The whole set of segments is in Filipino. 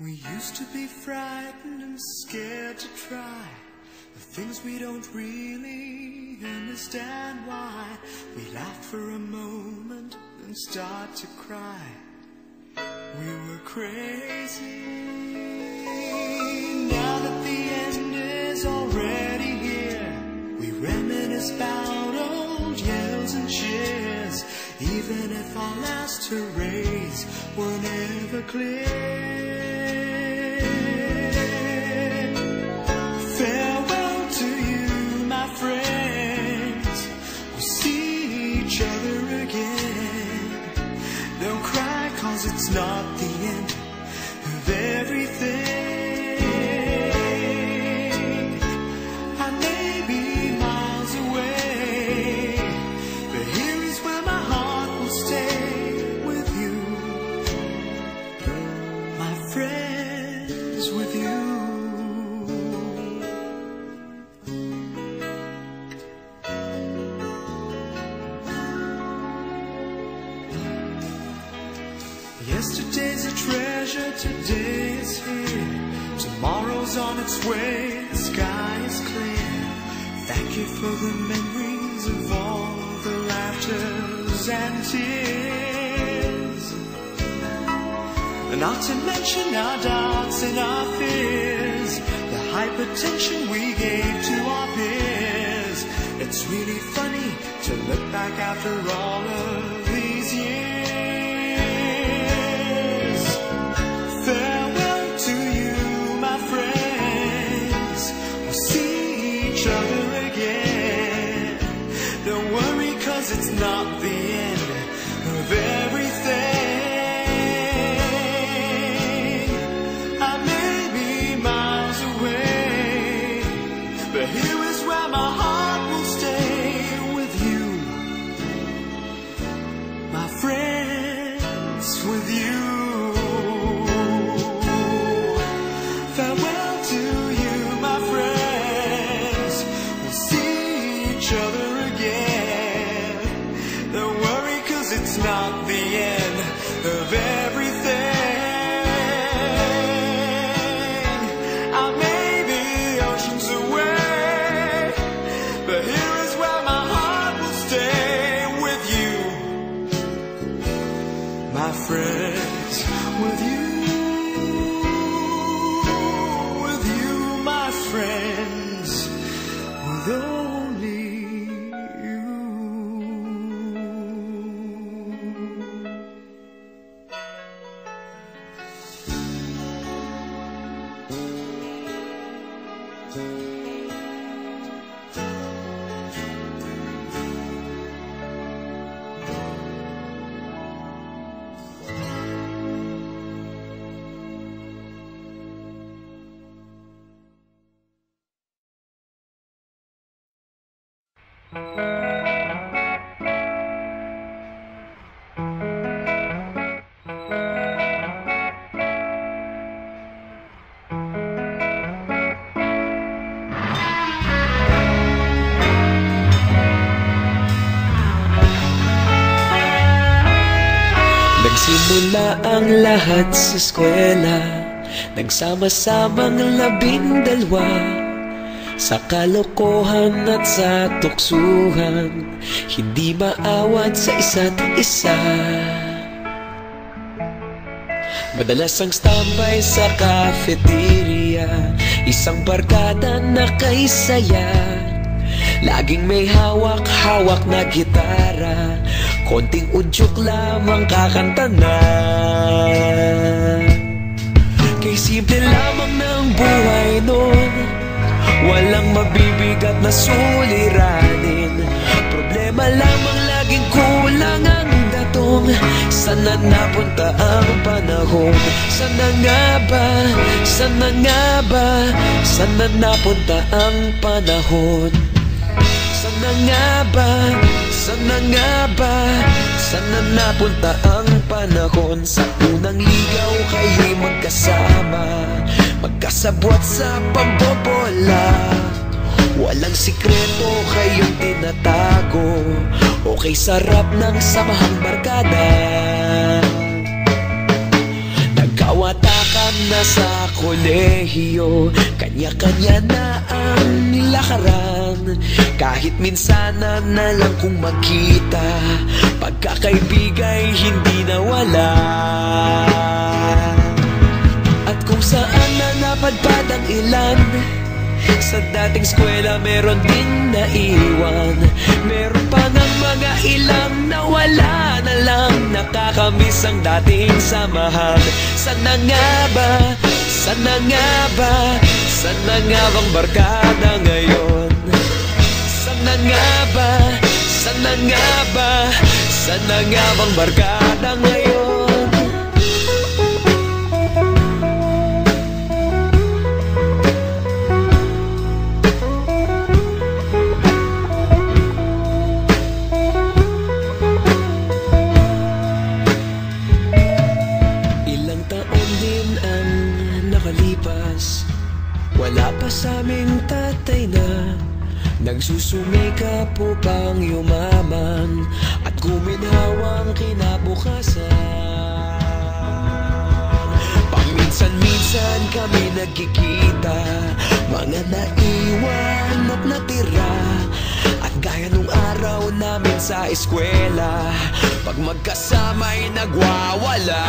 We used to be frightened and scared to try the things we don't really understand why. We laughed for a moment and start to cry. We were crazy. Now that the end is already here, we reminisce about old yells and cheers, even if our last hurrays were never clear. Farewell to you, my friends. We'll see each other again. Don't cry, 'cause it's not the end of everything. I may be miles away, but here is where my heart will stay with you, my friends, with you. Yesterday's a treasure, today is here. Tomorrow's on its way, the sky is clear. Thank you for the memories of all the laughters and tears. And not to mention our doubts and our fears, the hypertension we gave to our peers. It's really funny to look back after all of these years. Farewell to you, my friends. We'll see each other again. Don't worry, 'cause it's not the end of everything. I may be miles away, but here is where my heart will stay with you, my friends, with you. Farewell to you, my friends. We'll see each other again. Don't worry, 'cause it's not the end of everything. I may be oceans away, but here is where my heart will stay with you, my friends, with you. Friends, with only you. Nagsimula ang lahat sa eskwela, nagsama-samang 12 sa kalokohan at sa tuksuhan, hindi maawat sa isa't isa. Madalas ang standby sa cafeteria, isang barkada na kay saya. Laging may hawak-hawak na gitara, konting udyok lamang kakanta na. Kay simple lamang ng buhay nun, walang mabibigat na suliranin. Problema lamang laging kulang ang datong. Sana napunta ang panahon? Sana nga ba? Sana nga ba? Sana napunta ang panahon? Sana nga ba? Sana nga ba? Sana napunta ang panahon? Sa unang ligaw kayo'y magkasama, magkasabwat sa pambobola. Walang sikreto kayong tinatago, okay sarap ng samahang barkada. Nagkawatakan na sa kolehiyo, kanya-kanya na ang lakaran. Kahit minsan na lang kung magkita, pagkakaibigay hindi nawala. At kung saan na napadpad ang ilan, sa dating eskwela meron din naiwan. Meron pa ng mga ilang nawala na lang, nakakamiss ang dating samahan. Sana nga ba, sana nga ba, sana nga bang barkada ngayon? Sana nga ba, sana nga ba, sana nga bang barkada ngayon? Wala pa sa aming tatay na nagsusumikap upang yumaman at guminhawang kinabukasan. Paminsan-minsan kami nagkikita, mga naiwan at natira. At gaya nung araw namin sa eskwela, pag magkasama'y nagwawala.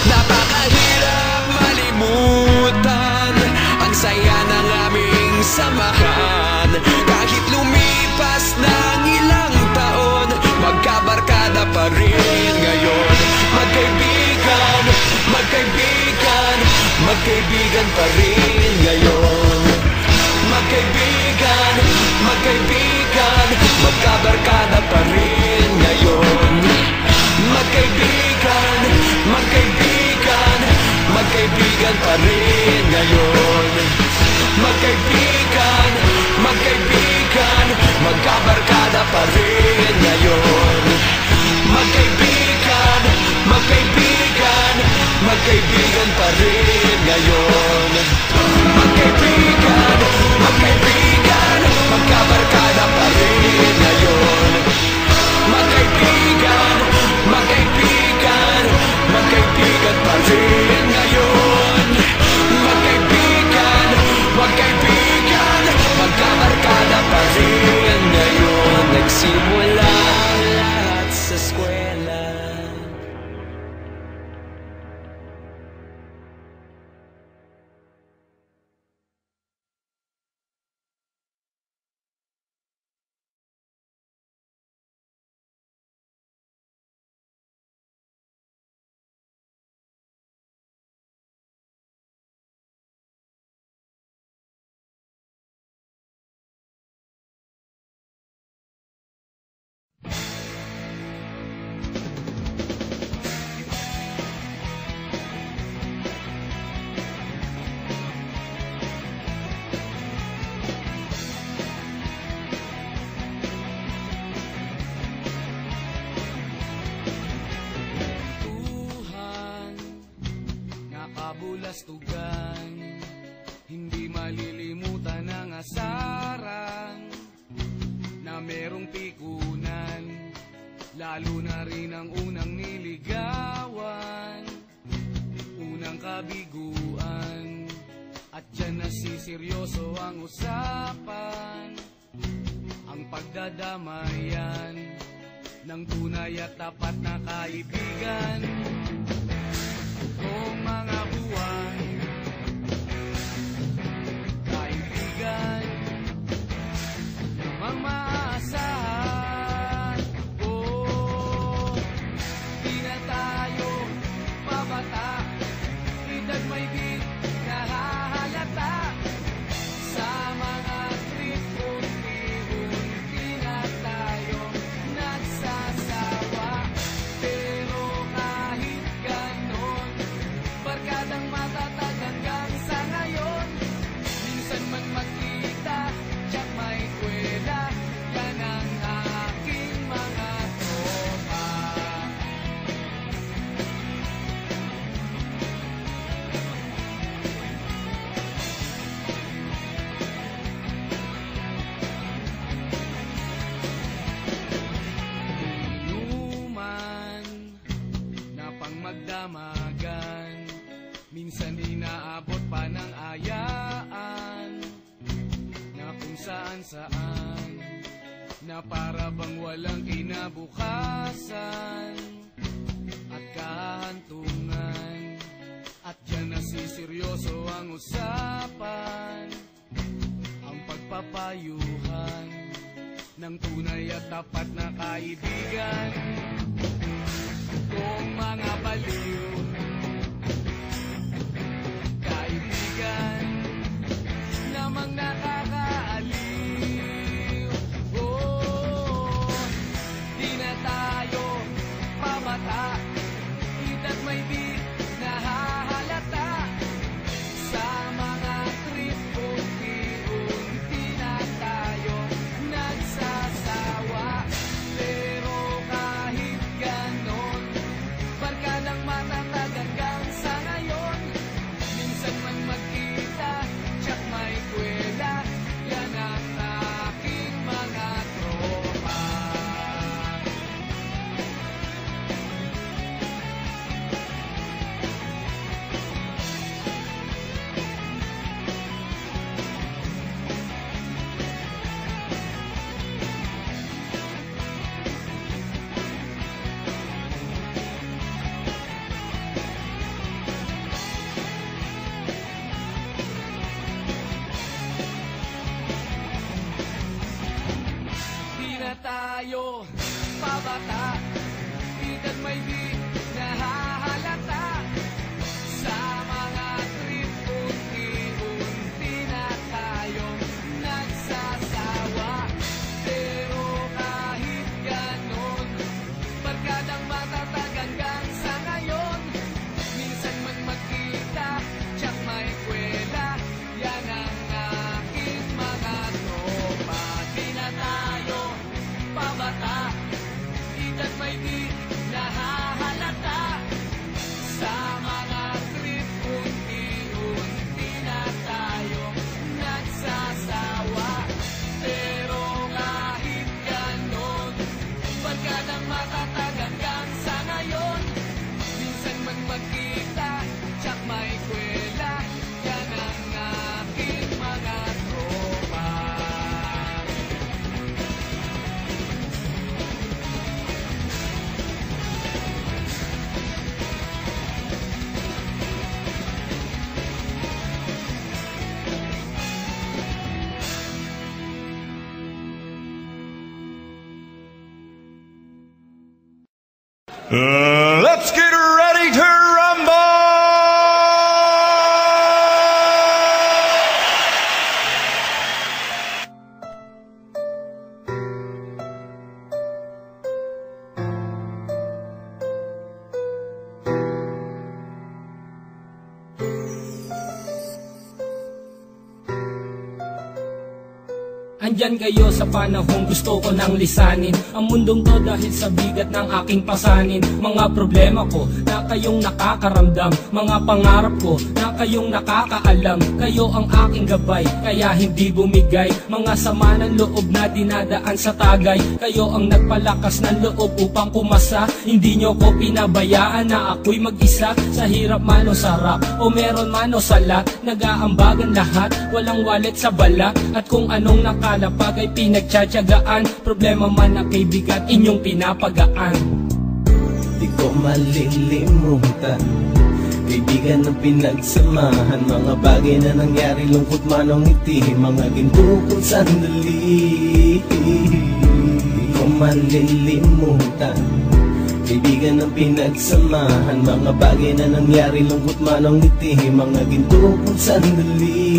Napakahirap malimutan ang saya ng aming samahan. Kahit lumipas ng ilang taon, magkabarkada pa rin ngayon. Magkaibigan, magkaibigan, magkaibigan pa rin ngayon. Magkaibigan, magkaibigan, magkabarkada pa rin ngayon. Magkaibigan, magkaibigan, magkaibigan pa rin ngayon. Magkaibigan, magkaibigan, magkabarkada pa rin ngayon. Magkaibigan, magkaibigan, magkaibigan pa rin ngayon. Magkaibigan, magkaibigan, magkabarkada pa rin ngayon. Magkaibigan, magkaibigan, magkaibigan pa rin ngayon. Magkaibigan, magkaibigan, magkabarkada pa rin ngayon. Nagsimula lahat sa eskwela. Kabulastugan, hindi malilimutan ang asarang na merong pikunan, lalo na rin ang unang niligawan, unang kabiguan, at dyan nasiseryoso ang usapan, ang pagdadamayan ng tunay at tapat na kaibigan. Kung mga buwan, kaibigan, namang maasahan. Oh, di na tayo mabata, edad may di nahahalata. Sa mga trip, unti-unti na tayong nagsasawa. Pero kahit ganon, barkadang matatag hanggang sa ngayon. Minsan man magkita, tiyak may kwela, yan ang aking mga tropa. Minsan inaabot pa ng ayaan na kung saan-saan, na para bang walang kinabukasan at kahantungan. At yan nasiseryoso ang usapan, ang pagpapayuhan ng tunay at tapat na kaibigan. Kung mga baliw kaibigan namang nakakaaliw, oh, di na tayo pabata, hita't may di nahahalata sa mga trip. Unti-unti na tayo nagsasawa, pero kahit ganon, barkadang matatag hanggang sa ngayon. Minsan man magkita, tsak may kwela, yan ang aking mga tropa. Di na tayo pabata, hita't may di nahahalata sa mga trip. Unti-unti na tayo nagsasawa, pero kahit ganon, barkadang matatag hanggang sa ngayon. Minsan man magkita, tsak may kwela, yan ang aking mga tropa. Di na tayo pabata, hita't may di nahahalata sa mga trip. Unti-unti na tayo nagsasawa, pero kahit ganon, barkadang matatag hanggang sa ngayon. Minsan man magkita, tsak may kwela, yan ang aking mga tropa. Let's get ready to rumble! Andyan kayo sa panahong gusto ko nang lisanin ang mundong to dahil sa bigat ng aking pasanin. Mga problema ko na kayong nakakaramdam, mga pangarap ko na kayong nakakaalam. Kayo ang aking gabay, kaya hindi bumigay. Mga sama ng loob na dinadaan sa tagay, kayo ang nagpalakas ng loob upang kumasa. Hindi nyo ko pinabayaan na ako'y mag-isa, sa hirap man o sarap, o meron man o salat. Nag-aambagan lahat, walang walet sa bala, at kung anong nakalapag ay pinagtsatsagaan. Problema man na kaibigan, inyong pinapagaan. Di ko malilimutan, kaibigan ng pinagsamahan, mga bagay na nangyari, lungkot man o ngiti, mga ginto kong sandali. Di ko malilimutan, kaibigan ng pinagsamahan, mga bagay na nangyari, lungkot man o ngiti, mga ginto kong sandali.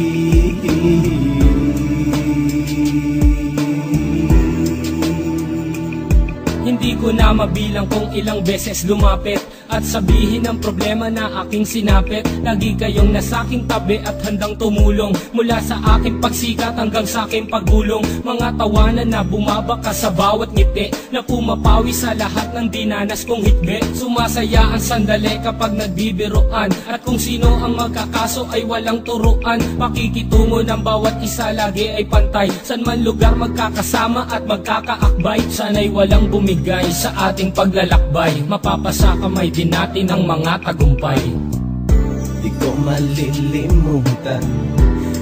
Hindi ko na mabilang kung ilang beses lumapit at sabihin ang problema na aking sinapit. Lagi kayong nasa aking tabi at handang tumulong, mula sa aking pagsikat hanggang sa aking paggulong. Mga tawanan na bumabaka sa bawat ngiti, na pumapawi sa lahat ng dinanas kong hitbe. Sumasaya ang sandali kapag nagbibiroan, at kung sino ang magkakaso ay walang turuan. Pakikitungo ng bawat isa lagi ay pantay, san man lugar magkakasama at magkakaakbay. Sana'y walang bumigay sa ating paglalakbay, mapapasa kamay din natin ang mga tagumpay. di ko malilimutan.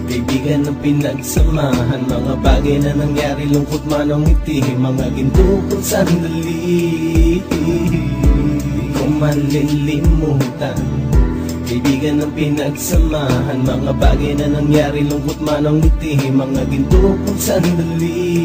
Kaibigan ng pinagsamahan, mga bagay na nangyari, lungkot man o ngiti, mga ginto kong sandali, di ko malilimutan. Kaibigan ng pinagsamahan, mga bagay na nangyari, lungkot man o ngiti, mga ginto kong sandali.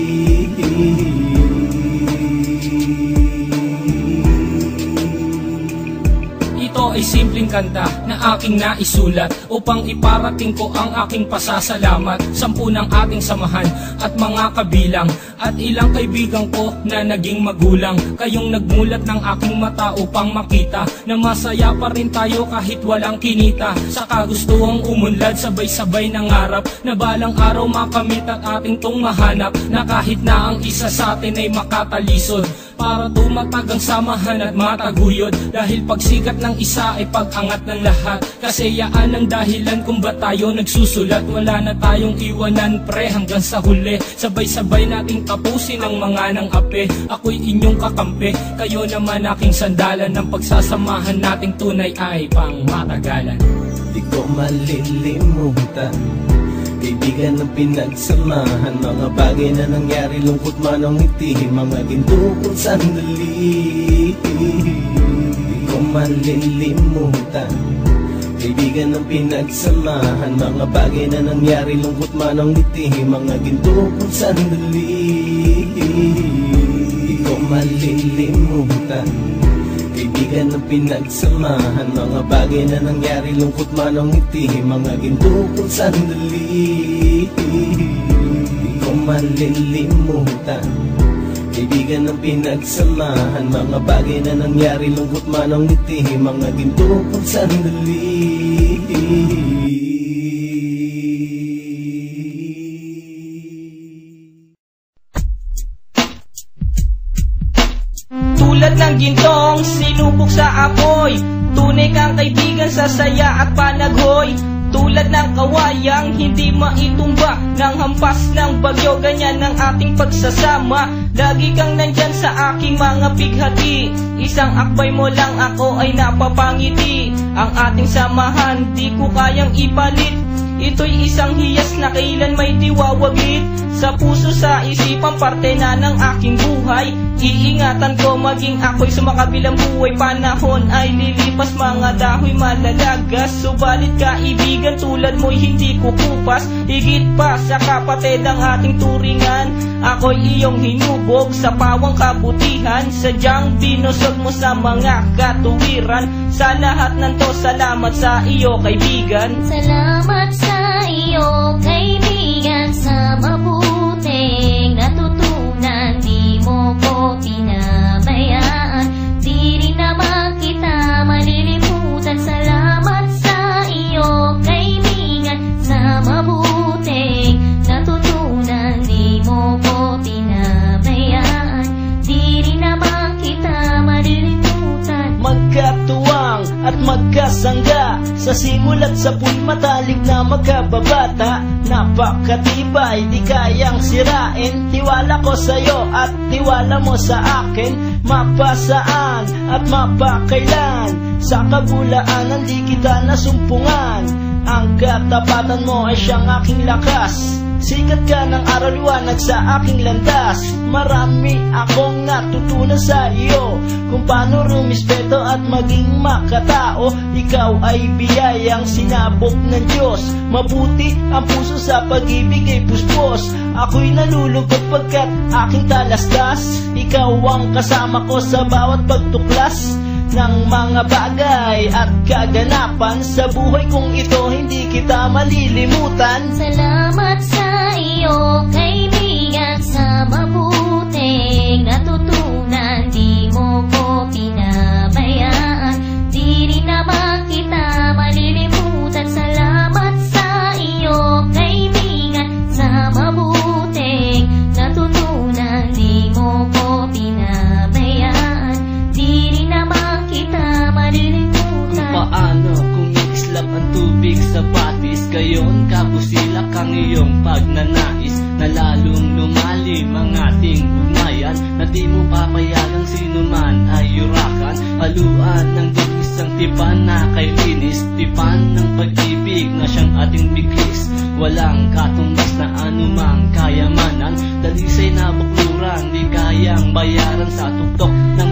Ito ay simpleng kanta na aking naisulat upang iparating ko ang aking pasasalamat. 10 ng ating samahan at mga kabilang, at ilang kaibigan ko na naging magulang. Kayong nagmulat ng aking mata upang makita na masaya pa rin tayo kahit walang kinita. Sa kagustuhang umunlad, sabay-sabay nangarap na balang araw makamit at ating tong mahanap, na kahit na ang isa sa atin ay makatalisod para tumatag ang samahan at mataguyod. Dahil pagsikat ng isa ay pag-angat ng lahat, kasi yaan ang dahilan kung ba't tayo nagsusulat. Wala na tayong iwanan pre hanggang sa huli, sabay-sabay nating tapusin ang mga nang ape. Ako'y inyong kakampi, kayo naman aking sandalan, ng pagsasamahan nating tunay ay pang matagalan. Di ko malilimutan, kaibigan ng pinagsamahan, mga bagay na nangyari, lungkot man o ngiti, mga ginto kong sandali, di ko malilimutan. Kaibigan ng pinagsamahan, mga bagay na nangyari, lungkot man o ngiti, mga ginto kong sandali, di ko malilimutan. Kaibigan ng pinagsamahan, mga bagay na nangyari, lungkot man o ngiti, mga ginto kong sandali, di ko malilimutan. Kaibigan ng pinagsamahan, mga bagay na nangyari, lungkot man o ngiti, mga ginto kong sandali. Tulad ng gintong sinubok sa apoy, tunay kang kaibigan sa saya at panaghoy. Tulad ng kawayang hindi maitumba ng hampas ng bagyo, ganyan ang ating pagsasama. Lagi kang nandyan sa aking mga bighati, isang akbay mo lang ako ay napapangiti. Ang ating samahan di ko kayang ipalit, ito'y isang hiyas na kailan may diwawaglit. Sa puso, sa isipan, parte na ng aking buhay. Iingatan ko maging ako'y sumakabilang buhay. Panahon ay lilipas, mga dahoy malalagas, subalit kaibigan tulad mo'y hindi kukupas. Higit pa sa kapatid ang ating turingan, ako'y iyong hinubog sa pawang kabutihan. Sadyang binusog mo sa mga katuwiran. Sa lahat ng to, salamat sa iyo kaibigan. Salamat sa iyo kaibigan, sa mabuting natutunan. Di mo ko pinabayaan, di rin naman kita malilimutan. Salamat sa iyo kaibigan, sa mabuting natutunan. Di mo ko pinabayaan, di rin naman kita malilimutan. Magkatuwang at magkasangga, sa simula't sa puwing matalik na magkababata. Napakatibay, di kayang sirain, tiwala ko sa'yo at tiwala mo sa akin. Mapasaan at mapakailan, sa kabulaanan di kita nasumpungan. Ang katapatan mo ay siyang aking lakas, sikat ka ng araw liwanag sa aking landas. Marami akong natutunan sa iyo, kung paano rumispeto at maging makatao. Ikaw ay biyayang sinabok ng Diyos, mabuti ang puso sa pag-ibig ay puspos. Ako'y nalulugod pagkat aking talastas, ikaw ang kasama ko sa bawat pagtuklas ng mga bagay at kaganapan. Sa buhay kong ito hindi kita malilimutan. Salamat sa iyo kaibigan, sa mabuting natutunan. Di mo ko pinabayaan, di rin naman kita malilimutan. Salamat sa iyo kaibigan, sa mabuting natutunan. Di mo ko pinabayaan, di rin naman kita malilimutan. Paano kung islap ang tubig sa batis, gayon kabusilak ang iyong pagnanais, na lalong lumalim ang ating ugnayan, na di mo papayagang sino man ay yurakan. Haluan ng dugis ang tipan na kay linis, tipan ng ating bigkis. Walang katumbas na anumang kayamanan, dalisay na bukluran, di kayang bayaran sa tuktok na